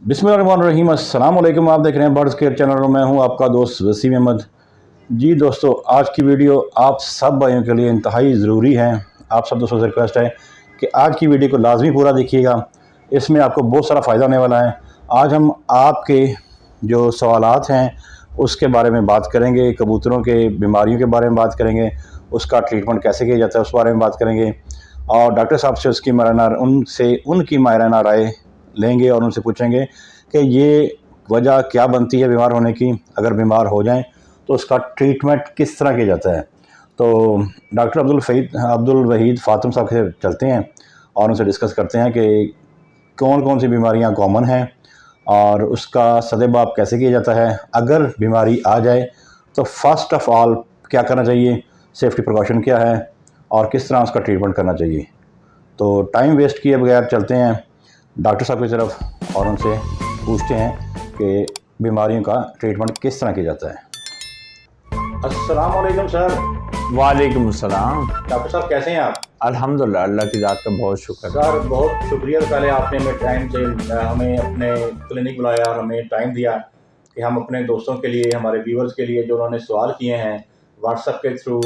बिस्मिल्लाहिर्रहमानिर्रहीम। अस्सलाम वालेकुम। आप देख रहे हैं बर्ड्स केयर चैनल। मैं हूं आपका दोस्त वसीम अहमद। जी दोस्तों, आज की वीडियो आप सब भाइयों के लिए इंतहाई ज़रूरी है। आप सब दोस्तों से रिक्वेस्ट है कि आज की वीडियो को लाजमी पूरा देखिएगा। इसमें आपको बहुत सारा फ़ायदा होने वाला है। आज हम आपके जो सवालात हैं उसके बारे में बात करेंगे, कबूतरों के बीमारियों के बारे में बात करेंगे, उसका ट्रीटमेंट कैसे किया जाता है उस बारे में बात करेंगे, और डॉक्टर साहब से उनकी माहिराना राय लेंगे और उनसे पूछेंगे कि ये वजह क्या बनती है बीमार होने की। अगर बीमार हो जाएं तो उसका ट्रीटमेंट किस तरह किया जाता है। तो डॉक्टर अब्दुल वहीद फ़ातिम साहब से चलते हैं और उनसे डिस्कस करते हैं कि कौन कौन सी बीमारियां कॉमन हैं और उसका सदेबाप कैसे किया जाता है। अगर बीमारी आ जाए तो फर्स्ट ऑफ़ ऑल क्या करना चाहिए, सेफ्टी प्रिकॉशन क्या है और किस तरह उसका ट्रीटमेंट करना चाहिए। तो टाइम वेस्ट किए बगैर चलते हैं डॉक्टर साहब की तरफ और उनसे पूछते हैं कि बीमारियों का ट्रीटमेंट किस तरह किया जाता है। अस्सलाम वालेकुम सर। वालेकुम सलाम। डॉक्टर साहब कैसे हैं आप? अल्हम्दुलिल्लाह, अल्लाह की ज़ात का बहुत शुक्र। सर बहुत शुक्रिया, पहले आपने हमें अपने क्लिनिक बुलाया और हमें टाइम दिया कि हम अपने दोस्तों के लिए, हमारे व्यूवर्स के लिए जो उन्होंने सवाल किए हैं व्हाट्सएप के थ्रू,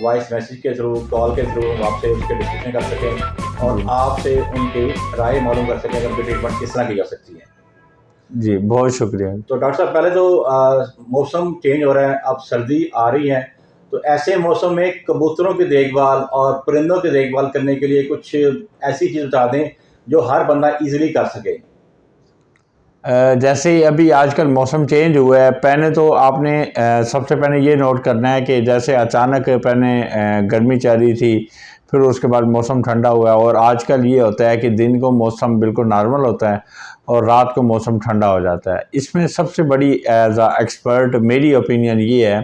वॉइस मैसेज के थ्रू, कॉल के थ्रू, हम आपसे उसके डिस्कशन कर सकें और आपसे उनकी राय मालूम कर सकें कि उनकी ट्रीटमेंट किस तरह की जा सकती है। जी बहुत शुक्रिया। तो डॉक्टर साहब, पहले तो मौसम चेंज हो रहा है, अब सर्दी आ रही है, तो ऐसे मौसम में कबूतरों की देखभाल और परिंदों की देखभाल करने के लिए कुछ ऐसी चीज़ बता दें जो हर बंदा इजीली कर सके। जैसे अभी आजकल मौसम चेंज हुआ है, पहले तो आपने सबसे पहले ये नोट करना है कि जैसे अचानक पहले गर्मी चल रही थी, फिर उसके बाद मौसम ठंडा हुआ है, और आजकल ये होता है कि दिन को मौसम बिल्कुल नॉर्मल होता है और रात को मौसम ठंडा हो जाता है। इसमें सबसे बड़ी एज आ एक्सपर्ट मेरी ओपिनियन ये है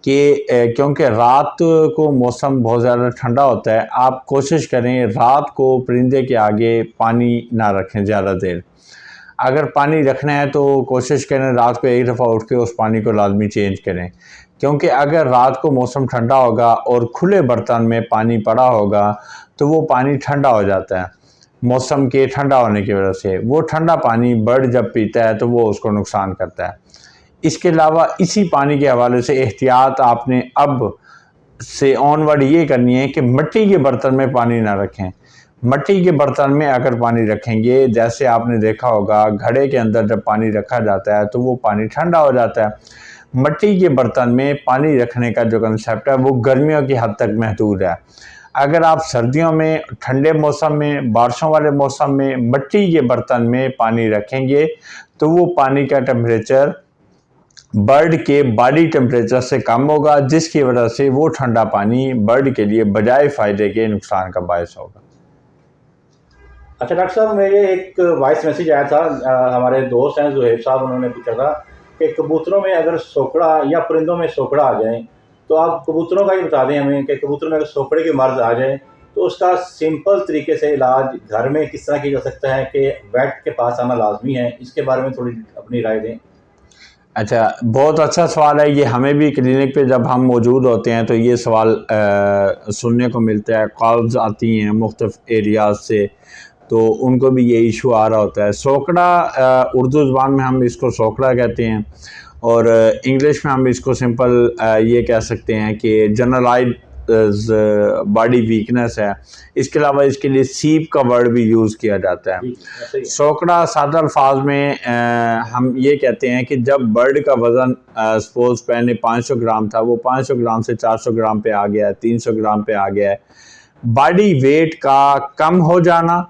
कि क्योंकि रात को मौसम बहुत ज़्यादा ठंडा होता है, आप कोशिश करें रात को परिंदे के आगे पानी ना रखें ज़्यादा देर। अगर पानी रखना है तो कोशिश करें रात को एक दफ़ा उठ के उस पानी को लाजमी चेंज करें, क्योंकि अगर रात को मौसम ठंडा होगा और खुले बर्तन में पानी पड़ा होगा तो वो पानी ठंडा हो जाता है। मौसम के ठंडा होने की वजह से वो ठंडा पानी बर्ड जब पीता है तो वो उसको नुकसान करता है। इसके अलावा इसी पानी के हवाले से एहतियात आपने अब से ऑनवर्ड ये करनी है कि मिट्टी के बर्तन में पानी ना रखें। मिट्टी के बर्तन में अगर पानी रखेंगे, जैसे आपने देखा होगा घड़े के अंदर जब पानी रखा जाता है तो वो पानी ठंडा हो जाता है। मिट्टी के बर्तन में पानी रखने का जो कंसेप्ट है वो गर्मियों की हद तक महदूद है। अगर आप सर्दियों में, ठंडे मौसम में, बारिशों वाले मौसम में मिट्टी के बर्तन में पानी रखेंगे तो वो पानी का टेम्परेचर बर्ड के बॉडी टेम्परेचर से कम होगा, जिसकी वजह से वो ठंडा पानी बर्ड के लिए बजाय फ़ायदे के नुकसान का बायस होगा। अच्छा डॉक्टर साहब, मेरे एक वॉइस मैसेज आया था, हमारे दोस्त हैं जुहेब साहब, उन्होंने पूछा था कि कबूतरों में अगर सोकड़ा या परिंदों में सोकड़ा आ जाए तो आप कबूतरों का ही बता दें हमें कि कबूतरों में अगर सोकड़े की मर्ज आ जाए तो उसका सिंपल तरीके से इलाज घर में किस तरह किया जा सकता है कि वेट के पास आना लाजमी है। इसके बारे में थोड़ी अपनी राय दें। अच्छा, बहुत अच्छा सवाल है ये। हमें भी क्लिनिक पे जब हम मौजूद होते हैं तो ये सवाल सुनने को मिलता है, कॉल्स आती हैं मुख्तलिफ एरियाज से, तो उनको भी ये इशू आ रहा होता है। सोकड़ा उर्दू ज़बान में हम इसको सोकड़ा कहते हैं और इंग्लिश में हम इसको सिंपल ये कह सकते हैं कि जनरलाइज बॉडी वीकनेस है। इसके अलावा इसके लिए सीप का वर्ड भी यूज़ किया जाता है। सोकड़ा सादा अल्फाज में हम ये कहते हैं कि जब बर्ड का वज़न सपोज पहले 500 ग्राम था, वो 500 ग्राम से 400 ग्राम पे आ गया है, 300 ग्राम पे आ गया है। बॉडी वेट का कम हो जाना,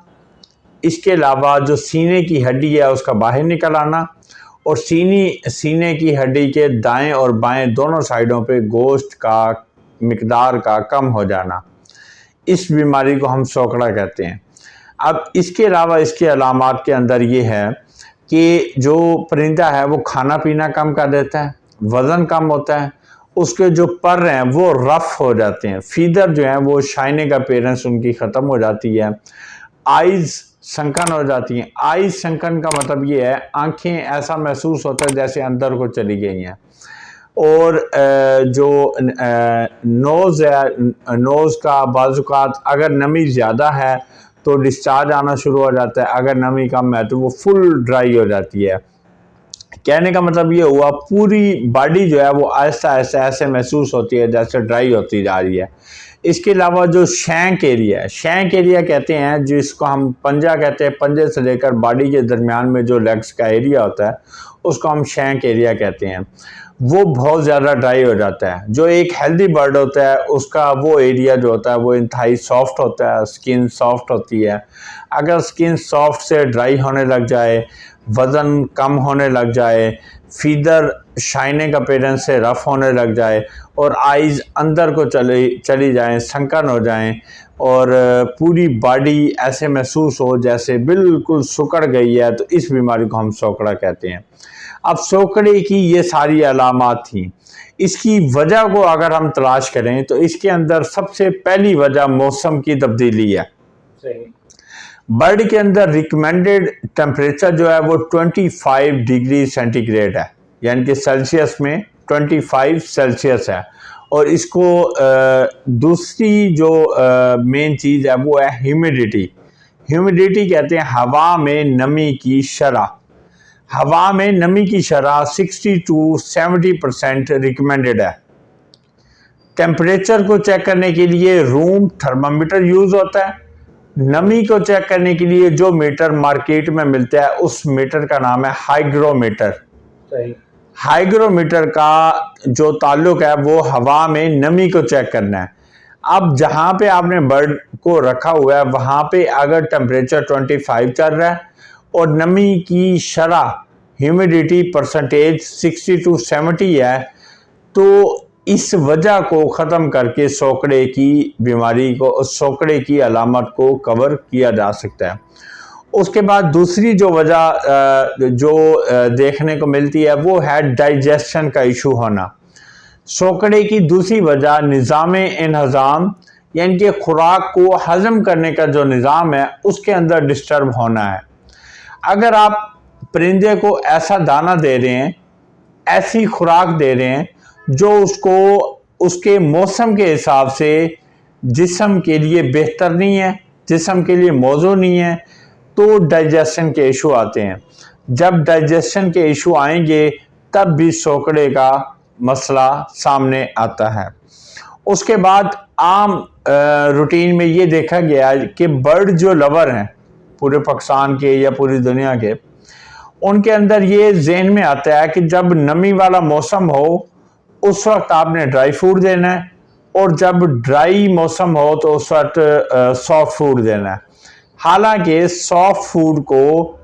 इसके अलावा जो सीने की हड्डी है उसका बाहर निकल आना, और सीने की हड्डी के दाएं और बाएं दोनों साइडों पे गोश्त का मिकदार का कम हो जाना, इस बीमारी को हम सोकड़ा कहते हैं। अब इसके अलावा इसके अलामात के अंदर ये है कि जो परिंदा है वो खाना पीना कम कर देता है, वज़न कम होता है, उसके जो पर हैं वो रफ़ हो जाते हैं, फीदर जो है वो शाइनिंग अपीयरेंस उनकी ख़त्म हो जाती है, आइज़ संकन हो जाती हैं। आइज़ संकन का मतलब ये है आंखें ऐसा महसूस होता है जैसे अंदर को चली गई हैं, और जो नोज़ है, नोज़ का बाज़ुकात अगर नमी ज़्यादा है तो डिस्चार्ज आना शुरू हो जाता है, अगर नमी कम है तो वो फुल ड्राई हो जाती है। कहने का मतलब ये हुआ पूरी बॉडी जो है वो आहिस्ता आहिस्ता ऐसे महसूस होती है जैसे ड्राई होती जा रही है। इसके अलावा जो शैंक एरिया है, शैंक एरिया कहते हैं जिसको हम पंजा कहते हैं, पंजे से लेकर बॉडी के दरमियान में जो लेग्स का एरिया होता है उसको हम शैंक एरिया कहते हैं, वो बहुत ज़्यादा ड्राई हो जाता है। जो एक हेल्दी बर्ड होता है उसका वो एरिया जो होता है वो इंतहाई सॉफ्ट होता है, स्किन सॉफ्ट होती है। अगर स्किन सॉफ्ट से ड्राई होने लग जाए, वज़न कम होने लग जाए, फीदर शाइनिंग अपीयरेंस से रफ़ होने लग जाए और आइज़ अंदर को चली जाएं, संकन हो जाएं और पूरी बॉडी ऐसे महसूस हो जैसे बिल्कुल सुकड़ गई है, तो इस बीमारी को हम सोकड़ा कहते हैं। अब सोकड़े की ये सारी अलामात थी। इसकी वजह को अगर हम तलाश करें तो इसके अंदर सबसे पहली वजह मौसम की तब्दीली है। सही। बर्ड के अंदर रिकमेंडेड टेम्परेचर जो है वो 25 डिग्री सेंटीग्रेड है, यानी कि सेल्सियस में 25 सेल्सियस है। और इसको दूसरी जो मेन चीज़ है वो है ह्यूमिडिटी। ह्यूमिडिटी कहते हैं हवा में नमी की शरह। हवा में नमी की शरह 60 to 70% रिकमेंडेड है। टेम्परेचर को चेक करने के लिए रूम थर्मामीटर यूज़ होता है। नमी को चेक करने के लिए जो मीटर मार्केट में मिलता है उस मीटर का नाम है हाइग्रोमीटर। सही। हाइग्रोमीटर का जो ताल्लुक है वो हवा में नमी को चेक करना है। अब जहाँ पे आपने बर्ड को रखा हुआ है वहाँ पे अगर टेम्परेचर 25 चल रहा है और नमी की शरह ह्यूमिडिटी परसेंटेज 60 to 70 है, तो इस वजह को ख़त्म करके सोकड़े की बीमारी को, सोकड़े की अलामत को कवर किया जा सकता है। उसके बाद दूसरी जो वजह जो देखने को मिलती है वो है डाइजेशन का इशू होना। सोकड़े की दूसरी वजह निज़ाम इन्हज़ाम, यानी कि खुराक को हज़म करने का जो निज़ाम है उसके अंदर डिस्टर्ब होना है। अगर आप परिंदे को ऐसा दाना दे रहे हैं, ऐसी खुराक दे रहे हैं जो उसको उसके मौसम के हिसाब से जिस्म के लिए बेहतर नहीं है, जिस्म के लिए मौजू नहीं है, तो डाइजेशन के इशू आते हैं। जब डाइजेशन के इशू आएंगे तब भी सोकड़े का मसला सामने आता है। उसके बाद आम रूटीन में ये देखा गया है कि बर्ड जो लवर हैं पूरे पाकिस्तान के या पूरी दुनिया के, उनके अंदर ये ज़हन में आता है कि जब नमी वाला मौसम हो उस वक्त आपने ड्राई फूड देना है और जब ड्राई मौसम हो तो उस वक्त सॉफ्ट फूड देना है। हालांकि सॉफ्ट फूड को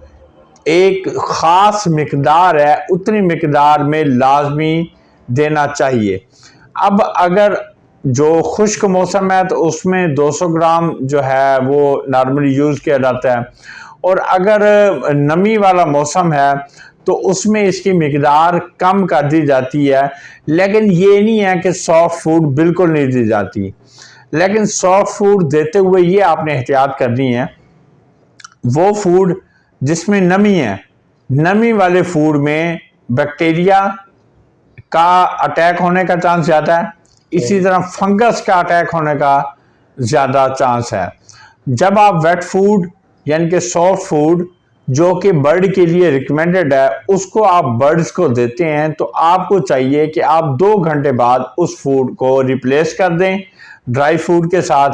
एक ख़ास मिकदार है, उतनी मिकदार में लाजमी देना चाहिए। अब अगर जो खुश्क मौसम है तो उसमें 200 ग्राम जो है वो नॉर्मली यूज़ किया जाता है, और अगर नमी वाला मौसम है तो उसमें इसकी मिकदार कम कर दी जाती है। लेकिन ये नहीं है कि सॉफ्ट फूड बिल्कुल नहीं दी जाती, लेकिन सॉफ्ट फूड देते हुए ये आपने एहतियात करनी है, वो फूड जिसमें नमी है, नमी वाले फूड में बैक्टीरिया का अटैक होने का चांस ज़्यादा है, इसी तरह फंगस का अटैक होने का ज़्यादा चांस है। जब आप वेट फूड यानी कि सॉफ्ट फूड जो कि बर्ड के लिए रिकमेंडेड है उसको आप बर्ड्स को देते हैं तो आपको चाहिए कि आप 2 घंटे बाद उस फूड को रिप्लेस कर दें ड्राई फूड के साथ।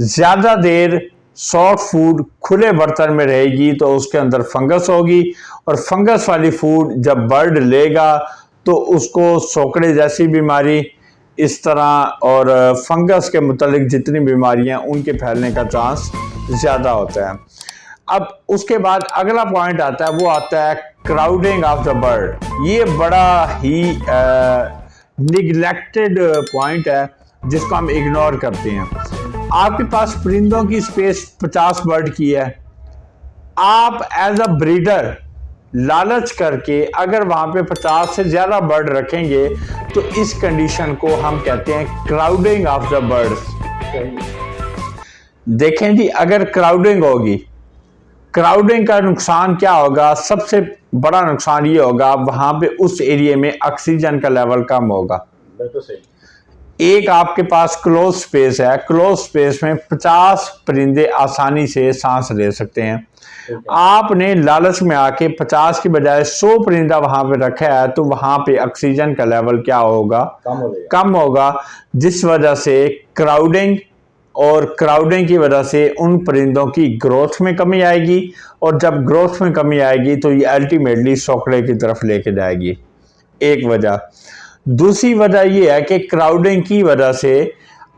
ज़्यादा देर सॉफ्ट फूड खुले बर्तन में रहेगी तो उसके अंदर फंगस होगी, और फंगस वाली फूड जब बर्ड लेगा तो उसको सोकड़े जैसी बीमारी, इस तरह और फंगस के मुतालिक जितनी बीमारियां उनके फैलने का चांस ज़्यादा होता है। अब उसके बाद अगला पॉइंट आता है, वो आता है क्राउडिंग ऑफ द बर्ड। ये बड़ा ही निगलेक्टेड पॉइंट है जिसको हम इग्नोर करते हैं। आपके पास परिंदों की स्पेस 50 बर्ड की है, आप एज अ ब्रीडर लालच करके अगर वहां पे 50 से ज़्यादा बर्ड रखेंगे तो इस कंडीशन को हम कहते हैं क्राउडिंग ऑफ द बर्ड्स। देखें जी, अगर क्राउडिंग होगी, क्राउडिंग का नुकसान क्या होगा? सबसे बड़ा नुकसान ये होगा वहां पे उस एरिया में ऑक्सीजन का लेवल कम होगा। बिल्कुल सही। एक आपके पास क्लोज स्पेस है, क्लोज स्पेस में 50 परिंदे आसानी से सांस ले सकते हैं। आपने लालच में आके 50 की बजाय 100 परिंदा वहां पे रखा है, तो वहां पे ऑक्सीजन का लेवल क्या होगा? कम होगा, जिस वजह से क्राउडिंग, और क्राउडिंग की वजह से उन परिंदों की ग्रोथ में कमी आएगी, और जब ग्रोथ में कमी आएगी तो ये अल्टीमेटली सोकड़े की तरफ लेके जाएगी। एक वजह। दूसरी वजह ये है कि क्राउडिंग की वजह से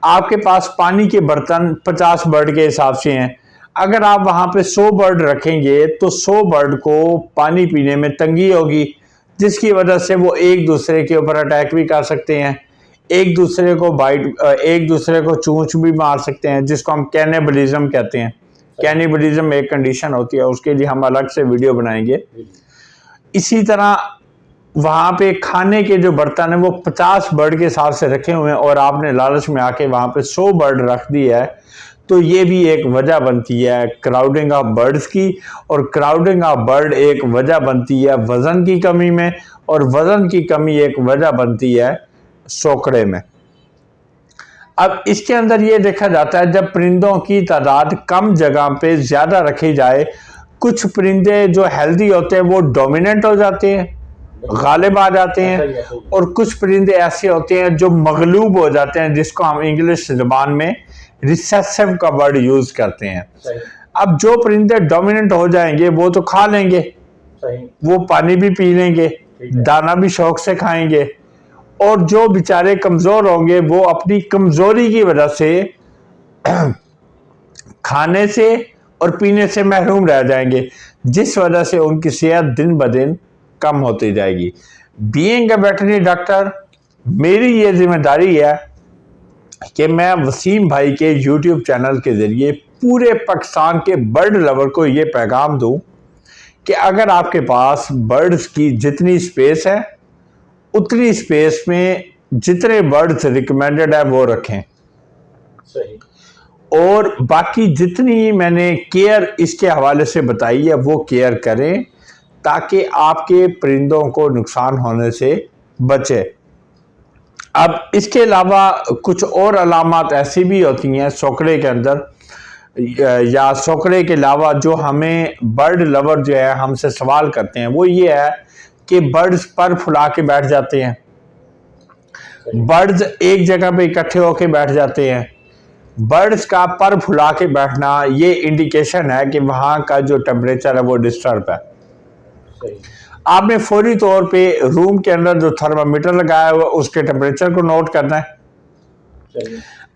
आपके पास पानी के बर्तन 50 बर्ड के हिसाब से हैं। अगर आप वहां पे 100 बर्ड रखेंगे तो 100 बर्ड को पानी पीने में तंगी होगी, जिसकी वजह से वो एक दूसरे के ऊपर अटैक भी कर सकते हैं, एक दूसरे को एक दूसरे को चूंच भी मार सकते हैं, जिसको हम कैनिबलिज्म कहते हैं। कैनिबलिज्म एक कंडीशन होती है, उसके लिए हम अलग से वीडियो बनाएंगे। इसी तरह वहां पे खाने के जो बर्तन है वो 50 बर्ड के हिसाब से रखे हुए हैं, और आपने लालच में आके वहां पे 100 बर्ड रख दी है, तो ये भी एक वजह बनती है क्राउडिंग ऑफ बर्ड्स की। और क्राउडिंग ऑफ बर्ड एक वजह बनती है वजन की कमी में, और वजन की कमी एक वजह बनती है सोकड़े में। अब इसके अंदर ये देखा जाता है, जब परिंदों की तादाद कम जगह पे ज्यादा रखी जाए, कुछ परिंदे जो हेल्दी होते हैं वो डोमिनेंट हो जाते हैं, गालिब आ जाते हैं, और कुछ परिंदे ऐसे होते हैं जो मगलूब हो जाते हैं, जिसको हम इंग्लिश जुबान में रिसेसिव का वर्ड यूज करते हैं। अब जो परिंदे डोमिनेंट हो जाएंगे वो तो खा लेंगे, वो पानी भी पी लेंगे, दाना भी शौक से खाएंगे, और जो बेचारे कमजोर होंगे वो अपनी कमजोरी की वजह से खाने से और पीने से महरूम रह जाएंगे, जिस वजह से उनकी सेहत दिन ब दिन कम होती जाएगी। बीइंग अ वेटरनरी डॉक्टर, मेरी ये जिम्मेदारी है कि मैं वसीम भाई के YouTube चैनल के जरिए पूरे पाकिस्तान के बर्ड लवर को ये पैगाम दूं कि अगर आपके पास बर्ड्स की जितनी स्पेस है, उतनी स्पेस में जितने बर्ड्स रिकमेंडेड है वो रखें। सही। और बाकी जितनी मैंने केयर इसके हवाले से बताई है वो केयर करें, ताकि आपके परिंदों को नुकसान होने से बचे। अब इसके अलावा कुछ और अलामत ऐसी भी होती हैं सोकड़े के अंदर, या सोकड़े के अलावा जो हमें बर्ड लवर जो है हमसे सवाल करते हैं, वो ये है कि बर्ड्स पर फुला के बैठ जाते हैं, बर्ड्स एक जगह पे इकट्ठे होके बैठ जाते हैं। बर्ड्स का पर फुला के बैठना ये इंडिकेशन है कि वहाँ का जो टेम्परेचर है वो डिस्टर्ब है। आपने फौरी तौर पे रूम के अंदर जो थर्मामीटर लगाया हुआ उसके टेम्परेचर को नोट करना है।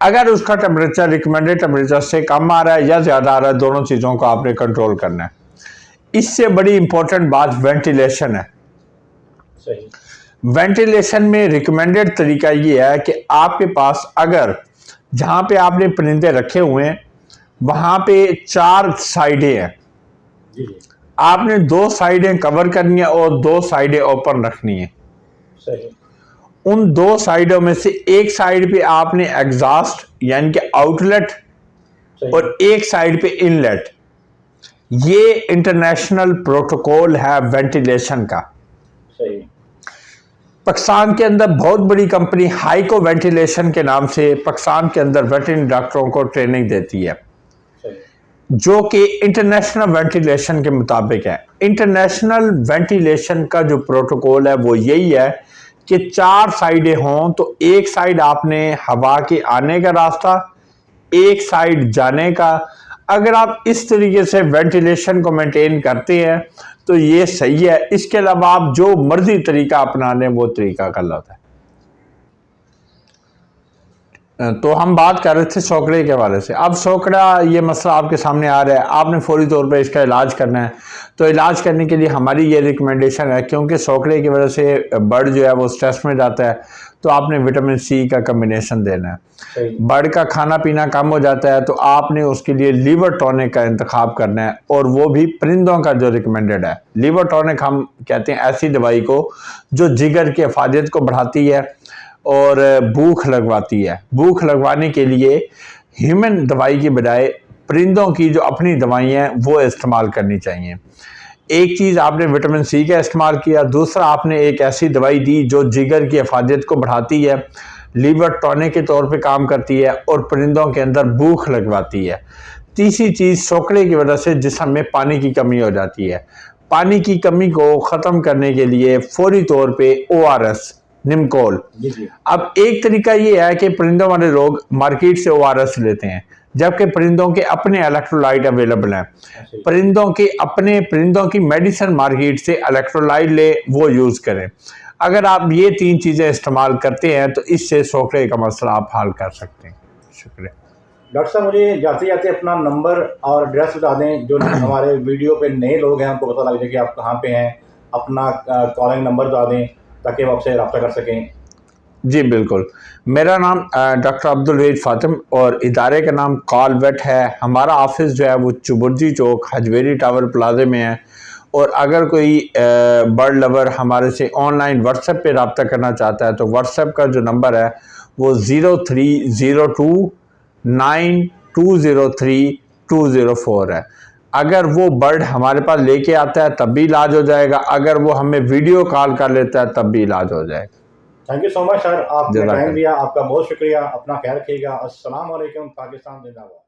अगर उसका टेम्परेचर रिकमेंडेड टेम्परेचर से कम आ रहा है या ज्यादा आ रहा है, दोनों चीजों को आपने कंट्रोल करना है। इससे बड़ी इंपॉर्टेंट बात वेंटिलेशन है। वेंटिलेशन में रिकमेंडेड तरीका ये है कि आपके पास अगर जहां पे आपने परिंदे रखे हुए हैं वहां पे 4 साइडें हैं, आपने 2 साइडें कवर करनी है और 2 साइडें ओपन रखनी है। सही। उन 2 साइडों में से एक साइड पे आपने एग्जॉस्ट यानी कि आउटलेट और एक साइड पे इनलेट। ये इंटरनेशनल प्रोटोकॉल है वेंटिलेशन का। सही। पाकिस्तान के अंदर बहुत बड़ी कंपनी हाइको वेंटिलेशन के नाम से पाकिस्तान के अंदर वेटरनरी डॉक्टरों को ट्रेनिंग देती है, जो कि इंटरनेशनल वेंटिलेशन के मुताबिक है। इंटरनेशनल वेंटिलेशन का जो प्रोटोकॉल है वो यही है कि 4 साइडें हों, तो एक साइड आपने हवा के आने का रास्ता, एक साइड जाने का। अगर आप इस तरीके से वेंटिलेशन को मेंटेन करते हैं तो ये सही है। इसके अलावा आप जो मर्जी तरीका अपना लें वो तरीका गलत है। तो हम बात कर रहे थे सोकड़े के हवाले से। अब सोकड़ा ये मसला आपके सामने आ रहा है, आपने फौरी तौर पे इसका इलाज करना है। तो इलाज करने के लिए हमारी ये रिकमेंडेशन है, क्योंकि सोकड़े की वजह से बर्ड जो है वो स्ट्रेस में जाता है, तो आपने विटामिन सी का कम्बिनेशन देना है। बर्ड का खाना पीना कम हो जाता है तो आपने उसके लिए लीवर टॉनिक का इंतखाब करना है, और वो भी परिंदों का जो रिकमेंडेड है। लीवर टॉनिक हम कहते हैं ऐसी दवाई को जो जिगर की अफादियत को बढ़ाती है और भूख लगवाती है। भूख लगवाने के लिए ह्यूमन दवाई की बजाय परिंदों की जो अपनी दवाइयाँ हैं वो इस्तेमाल करनी चाहिए। एक चीज़ आपने विटामिन सी का इस्तेमाल किया, दूसरा आपने एक ऐसी दवाई दी जो जिगर की अफादियत को बढ़ाती है। लीवर टॉनिक के तौर पे काम करती है और परिंदों के अंदर भूख लगवाती है। तीसरी चीज़ सोकड़े की वजह से जिस्म में पानी की कमी हो जाती है। पानी की कमी को ख़त्म करने के लिए फौरी तौर पे ORS निमकोल। जी जी। अब एक तरीका ये है कि परिंदों वाले लोग मार्केट से ORS लेते हैं, जबकि परिंदों के अपने इलेक्ट्रोलाइट अवेलेबल हैं। परिंदों की मेडिसिन मार्केट से इलेक्ट्रोलाइट ले, वो यूज़ करें। अगर आप ये 3 चीज़ें इस्तेमाल करते हैं तो इससे सोकड़े का मसला आप हल कर सकते हैं। शुक्रिया। डॉक्टर साहब, मुझे जाते जाते अपना नंबर और एड्रेस बता दें, जो हमारे वीडियो पे नए लोग हैं उनको पता लग जाए कि आप कहाँ पे हैं। अपना कॉलिंग नंबर बता दें ताकि वो आपसे रब्ता कर सकें। जी बिल्कुल, मेरा नाम डॉक्टर अब्दुल वहीद फातिम और इदारे का नाम कॉल वेट है। हमारा ऑफिस जो है वो चुबुर्जी चौक हजवेरी टावर प्लाजे में है। और अगर कोई बर्ड लवर हमारे से ऑनलाइन व्हाट्सएप पे रब्ता करना चाहता है तो व्हाट्सएप का जो नंबर है वो 03029203 है। अगर वो बर्ड हमारे पास लेके आता है तब भी इलाज हो जाएगा, अगर वो हमें वीडियो कॉल कर लेता है तब भी इलाज हो जाएगा। Thank you so much sir, आपने टाइम दिया, आपका बहुत शुक्रिया। अपना ख्याल रखिएगा। अस्सलाम वालेकुम। पाकिस्तान जिंदाबाद।